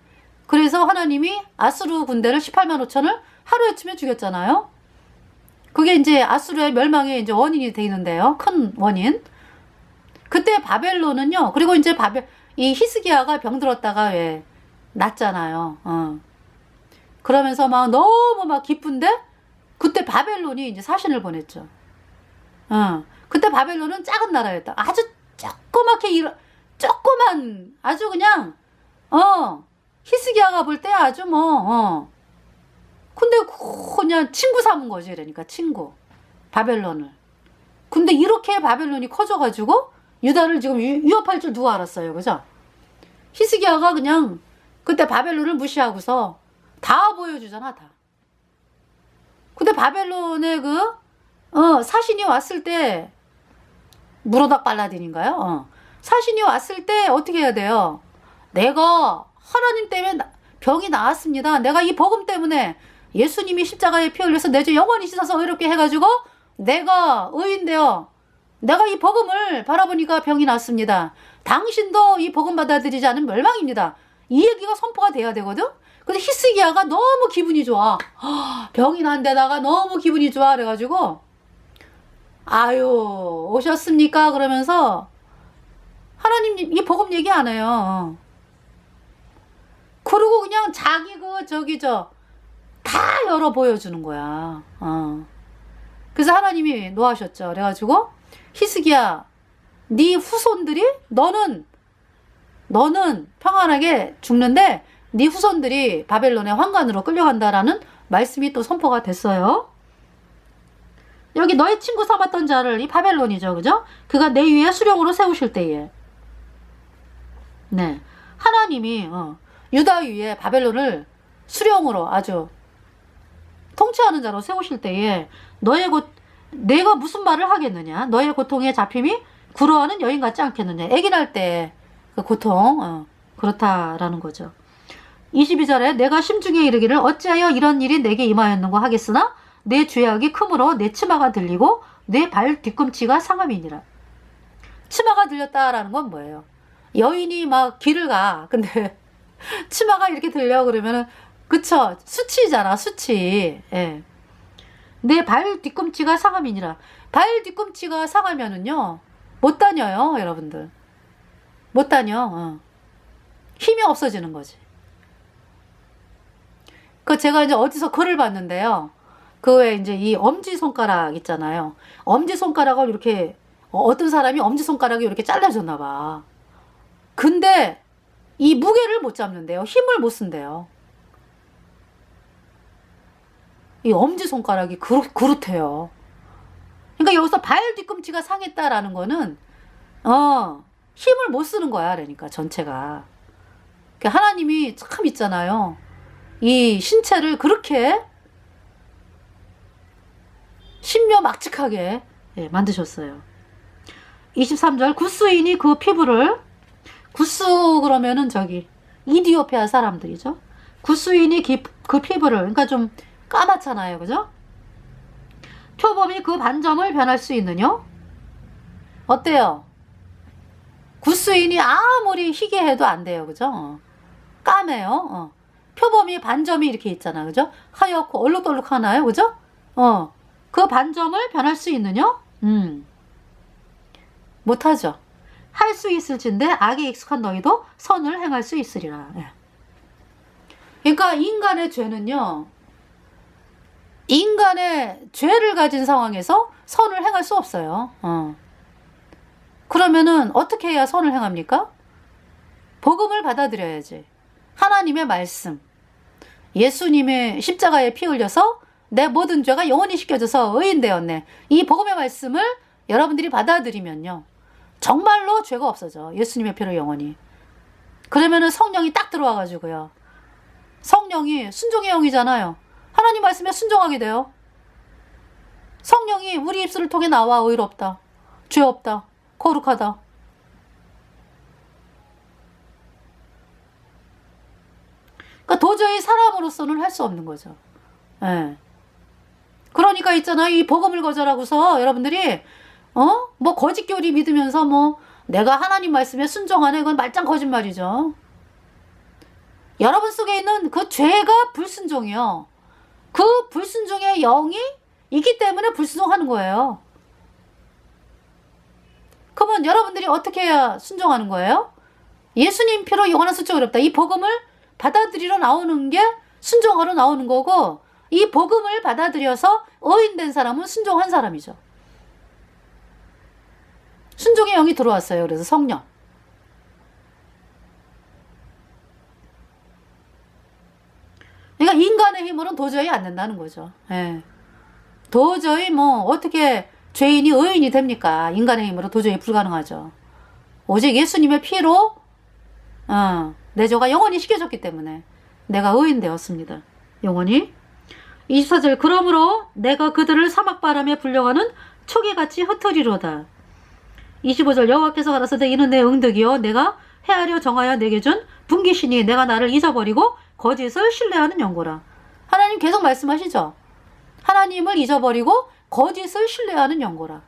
그래서 하나님이 아수르 군대를 18만 5천을 하루에 치며 죽였잖아요. 그게 이제 아수르의 멸망의 이제 원인이 되는데요. 큰 원인. 그때 바벨론은요. 그리고 이제 이 히스기야가 병들었다가 왜 낫잖아요. 그러면서 막 너무 막 기쁜데 그때 바벨론이 이제 사신을 보냈죠. 그때 바벨론은 작은 나라였다. 아주 조그만 아주 그냥 히스기야가 볼 때 아주 뭐 근데 그냥 친구 삼은 거지. 그러니까 친구 바벨론을. 근데 이렇게 바벨론이 커져가지고 유다를 지금 위협할 줄 누가 알았어요. 그죠? 히스기야가 그냥 그때 바벨론을 무시하고서 다 보여주잖아. 다. 근데 바벨론의 사신이 왔을 때 무로닥 발라딘인가요? 사신이 왔을 때 어떻게 해야 돼요? 내가 하나님 때문에 병이 나았습니다. 내가 이 복음 때문에 예수님이 십자가에 피 흘려서 내 죄 영원히 씻어서 의롭게 해가지고 내가 의인데요. 내가 이 복음을 바라보니까 병이 났습니다. 당신도 이 복음 받아들이지 않으면 멸망입니다. 이 얘기가 선포가 돼야 되거든? 근데 히스기야가 너무 기분이 좋아. 병이 난 데다가 너무 기분이 좋아. 그래가지고 아유 오셨습니까? 그러면서 하나님 이 복음 얘기 안 해요. 그리고 그냥 자기 다 열어 보여주는 거야. 그래서 하나님이 노하셨죠. 그래가지고 히스기야 네 후손들이 너는 평안하게 죽는데 네 후손들이 바벨론의 환관으로 끌려간다라는 말씀이 또 선포가 됐어요. 여기 너의 친구 삼았던 자를 이 바벨론이죠. 그죠? 그가 내 위에 수령으로 세우실 때에 네 하나님이 유다 위에 바벨론을 수령으로 아주 통치하는 자로 세우실 때에 내가 무슨 말을 하겠느냐? 너의 고통에 잡힘이 구러하는 여인 같지 않겠느냐? 아기 날 때 그 고통 그렇다라는 거죠. 22절에 내가 심중에 이르기를 어찌하여 이런 일이 내게 임하였는가 하겠으나 내 죄악이 크므로 내 치마가 들리고 내 발 뒤꿈치가 상함이니라. 치마가 들렸다라는 건 뭐예요? 여인이 막 길을 가. 근데 치마가 이렇게 들려 그러면은 그쵸? 수치잖아. 수치. 예. 내 발 뒤꿈치가 상함이니라. 발 뒤꿈치가 상하면은요 못 다녀요. 여러분들 못 다녀. 힘이 없어지는 거지. 제가 이제 어디서 글을 봤는데요. 왜 이제 이 엄지손가락 있잖아요. 엄지손가락을 이렇게 어떤 사람이 엄지손가락이 이렇게 잘라졌나 봐. 근데 이 무게를 못 잡는데요. 힘을 못 쓴대요. 이 엄지손가락이 그렇대요. 그러니까 여기서 발 뒤꿈치가 상했다라는 거는 힘을 못 쓰는 거야. 그러니까 전체가. 하나님이 참 있잖아요. 이 신체를 그렇게 신묘막측하게 만드셨어요. 23절 구스인이 그 피부를 구스 그러면은 이디오피아 사람들이죠. 구스인이 그 피부를 그러니까 좀 까맣잖아요. 그죠? 표범이 그 반점을 변할 수 있느냐? 어때요? 구스인이 아무리 희게 해도 안 돼요. 그죠? 까매요. 표범이 반점이 이렇게 있잖아. 그죠? 하얗고 얼룩덜룩하나요? 그죠? 그 반점을 변할 수 있느냐? 못하죠. 할 수 있을진데 악에 익숙한 너희도 선을 행할 수 있으리라. 예. 그러니까 인간의 죄는요. 인간의 죄를 가진 상황에서 선을 행할 수 없어요. 그러면은 어떻게 해야 선을 행합니까? 복음을 받아들여야지. 하나님의 말씀. 예수님의 십자가에 피 흘려서 내 모든 죄가 영원히 씻겨져서 의인 되었네. 이 복음의 말씀을 여러분들이 받아들이면요. 정말로 죄가 없어져. 예수님의 피로 영원히. 그러면은 성령이 딱 들어와가지고요. 성령이 순종의 영이잖아요. 하나님 말씀에 순종하게 돼요. 성령이 우리 입술을 통해 나와 의롭다. 죄 없다. 거룩하다. 그러니까 도저히 사람으로서는 할 수 없는 거죠. 예. 그러니까 있잖아요. 이 복음을 거절하고서 여러분들이 뭐 거짓교리 믿으면서 뭐 내가 하나님 말씀에 순종하네. 그건 말짱 거짓말이죠. 여러분 속에 있는 그 죄가 불순종이요. 그 불순종의 영이 있기 때문에 불순종하는 거예요. 그러면 여러분들이 어떻게 해야 순종하는 거예요? 예수님 피로 영원한 수적이 없다. 이 복음을 받아들이러 나오는 게 순종하러 나오는 거고, 이 복음을 받아들여서 의인된 사람은 순종한 사람이죠. 순종의 영이 들어왔어요. 그래서 성령. 그러니까 인간의 힘으로는 도저히 안 된다는 거죠. 예. 도저히 뭐 어떻게 죄인이 의인이 됩니까? 인간의 힘으로 도저히 불가능하죠. 오직 예수님의 피로 내 죄가 영원히 씻겨졌기 때문에 내가 의인 되었습니다. 영원히. 24절 그러므로 내가 그들을 사막바람에 불려가는 초계같이 흩으리로다. 25절 여호와께서 가라사대 이는 내 응덕이요 내가 헤아려 정하여 내게 준 분기시니 내가 나를 잊어버리고 거짓을 신뢰하는 영고라. 하나님 계속 말씀하시죠. 하나님을 잊어버리고 거짓을 신뢰하는 영고라.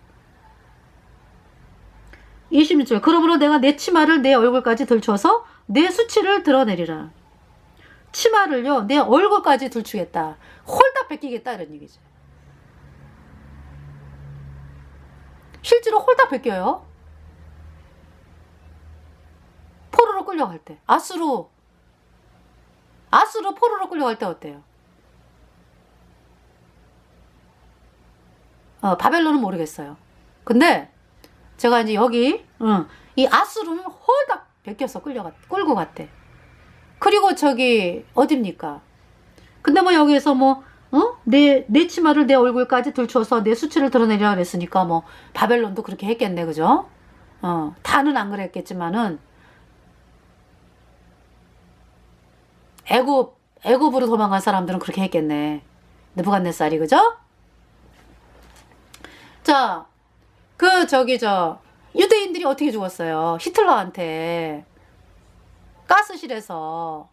26절 그러므로 내가 내 치마를 내 얼굴까지 들춰서 내 수치를 드러내리라. 치마를요 내 얼굴까지 들추겠다. 홀딱 벗기겠다 이런 얘기죠. 실제로 홀딱 벗겨요. 포로로 끌려갈 때. 아수로 포로로 끌려갈 때 어때요? 바벨론은 모르겠어요. 근데 제가 이제 여기 이 아수르는 홀딱 벗겨서 끌고 갔대. 그리고 저기 어딥니까? 근데 뭐 여기에서 뭐 내 치마를 내 얼굴까지 들춰서 내 수치를 드러내려 그랬으니까 뭐 바벨론도 그렇게 했겠네, 그죠? 다는 안 그랬겠지만은 애굽으로 도망간 사람들은 그렇게 했겠네. 느부갓네살이, 그죠? 자, 유대인들이 어떻게 죽었어요? 히틀러한테 가스실에서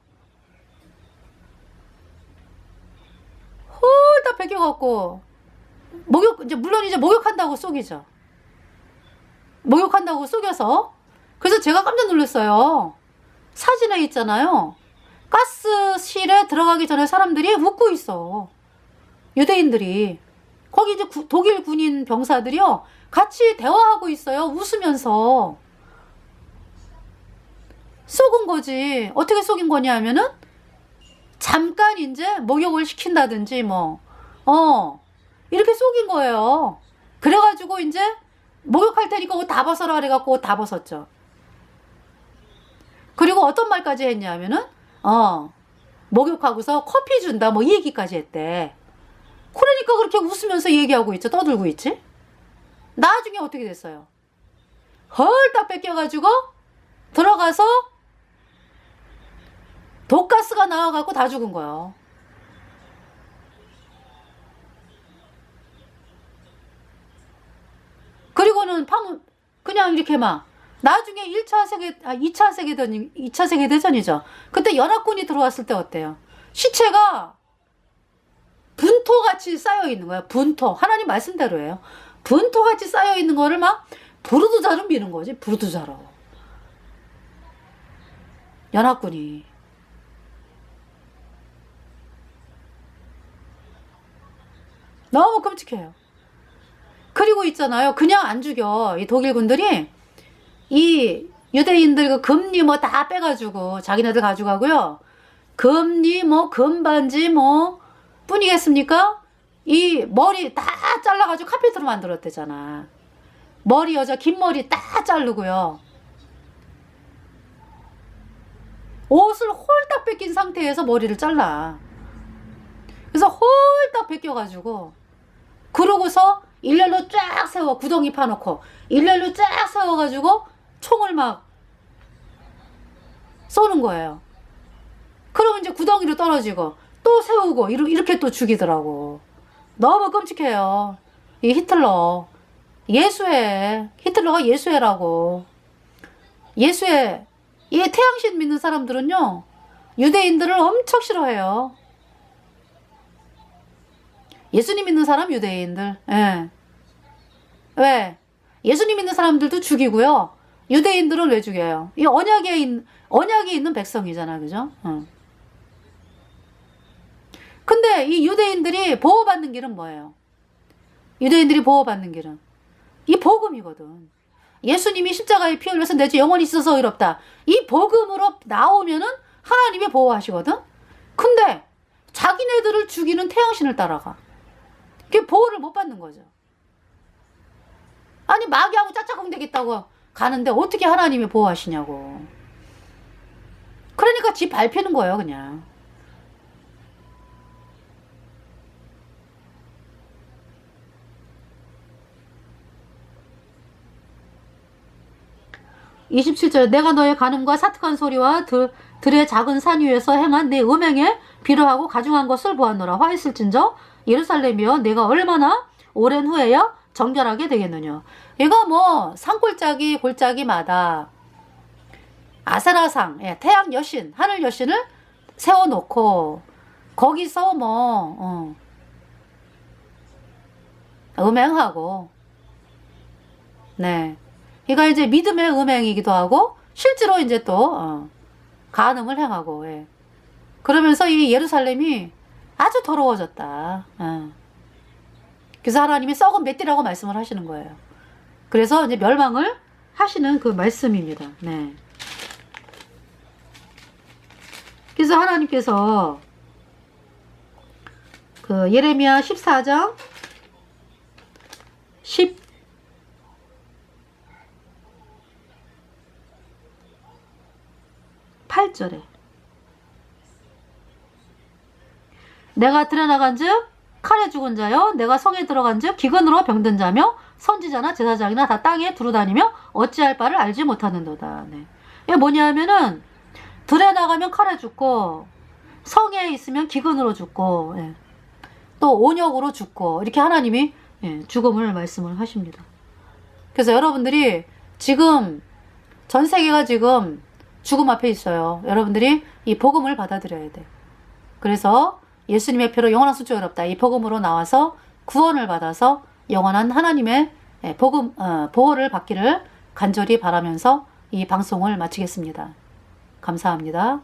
홀딱 벗겨갖고 물론 이제 목욕한다고 속이죠. 목욕한다고 속여서. 그래서 제가 깜짝 놀랐어요. 사진에 있잖아요. 가스실에 들어가기 전에 사람들이 웃고 있어. 유대인들이. 거기 이제 독일 군인 병사들이요. 같이 대화하고 있어요. 웃으면서. 속은 거지. 어떻게 속인 거냐 하면은 잠깐 이제 목욕을 시킨다든지 이렇게 속인 거예요. 그래가지고 이제 목욕할 테니까 옷 다 벗어라 그래갖고 옷 다 벗었죠. 그리고 어떤 말까지 했냐면은 목욕하고서 커피 준다 이 얘기까지 했대. 그러니까 그렇게 웃으면서 얘기하고 있죠. 떠들고 있지. 나중에 어떻게 됐어요? 헐딱 뺏겨가지고 들어가서 독가스가 나와갖고 다 죽은 거예요. 그리고는 그냥 이렇게 나중에 2차 세계대전이죠. 그때 연합군이 들어왔을 때 어때요? 시체가 분토같이 쌓여있는 거야. 분토. 하나님 말씀대로예요. 분토같이 쌓여있는 거를 부르드자로 미는 거지. 부르드자로. 연합군이. 너무 끔찍해요. 그리고 있잖아요. 그냥 안 죽여. 이 독일군들이 이 유대인들 그 금리 다 빼가지고 자기네들 가져가고요. 금리 금반지 뿐이겠습니까? 이 머리 다 잘라가지고 카페트로 만들었대잖아. 긴 머리 다 자르고요. 옷을 홀딱 벗긴 상태에서 머리를 잘라. 그래서 홀딱 벗겨가지고 그러고서 일렬로 쫙 세워. 구덩이 파놓고 일렬로 쫙 세워가지고 총을 쏘는 거예요. 그러면 이제 구덩이로 떨어지고 또 세우고 이렇게 또 죽이더라고. 너무 끔찍해요. 이 히틀러. 예수해. 히틀러가 예수해라고. 예수해. 이 태양신 믿는 사람들은요. 유대인들을 엄청 싫어해요. 예수님 믿는 사람 유대인들. 예. 왜? 예수님 믿는 사람들도 죽이고요. 유대인들은 왜 죽여요? 이 언약에 있는 백성이잖아. 그죠? 근데 이 유대인들이 보호받는 길은 뭐예요? 유대인들이 보호받는 길은 이 복음이거든. 예수님이 십자가에 피 흘려서 내 죄 영원히 있어서 의롭다. 이 복음으로 나오면은 하나님이 보호하시거든. 근데 자기네들을 죽이는 태양신을 따라가. 그게 보호를 못 받는 거죠. 아니 마귀하고 짝짝꿍 되겠다고 가는데 어떻게 하나님이 보호하시냐고. 그러니까 지 밟히는 거예요 그냥. (27절) 내가 너의 간음과 사특한 소리와 들의 작은 산 위에서 행한 내 음행에 비료하고 가중한 것을 보았노라. 화 있을진저 예루살렘이여 내가 얼마나 오랜 후에야 정결하게 되겠느냐. 이거 뭐 산골짜기 골짜기마다 아세라상, 태양 여신, 하늘 여신을 세워놓고 거기서 뭐 음행하고, 네, 이거 이제 믿음의 음행이기도 하고 실제로 이제 또 간음을 행하고, 그러면서 이 예루살렘이 아주 더러워졌다. 그래서 하나님이 썩은 맷띠라고 말씀을 하시는 거예요. 그래서 이제 멸망을 하시는 그 말씀입니다. 네. 그래서 하나님께서 그 예레미야 14장 18절에 내가 들여나간즉 칼에 죽은 자여 내가 성에 들어간즉 기근으로 병든 자며 선지자나 제사장이나 다 땅에 두루다니며 어찌할 바를 알지 못하는도다. 네. 이게 뭐냐 하면은 들에 나가면 칼에 죽고 성에 있으면 기근으로 죽고, 또 온역으로 죽고, 이렇게 하나님이 죽음을 말씀을 하십니다. 그래서 여러분들이 지금 전 세계가 지금 죽음 앞에 있어요. 여러분들이 이 복음을 받아들여야 돼. 그래서 예수님의 피로 영원한 수주 어렵다. 이 복음으로 나와서 구원을 받아서 영원한 하나님의 복음 보호를 받기를 간절히 바라면서 이 방송을 마치겠습니다. 감사합니다.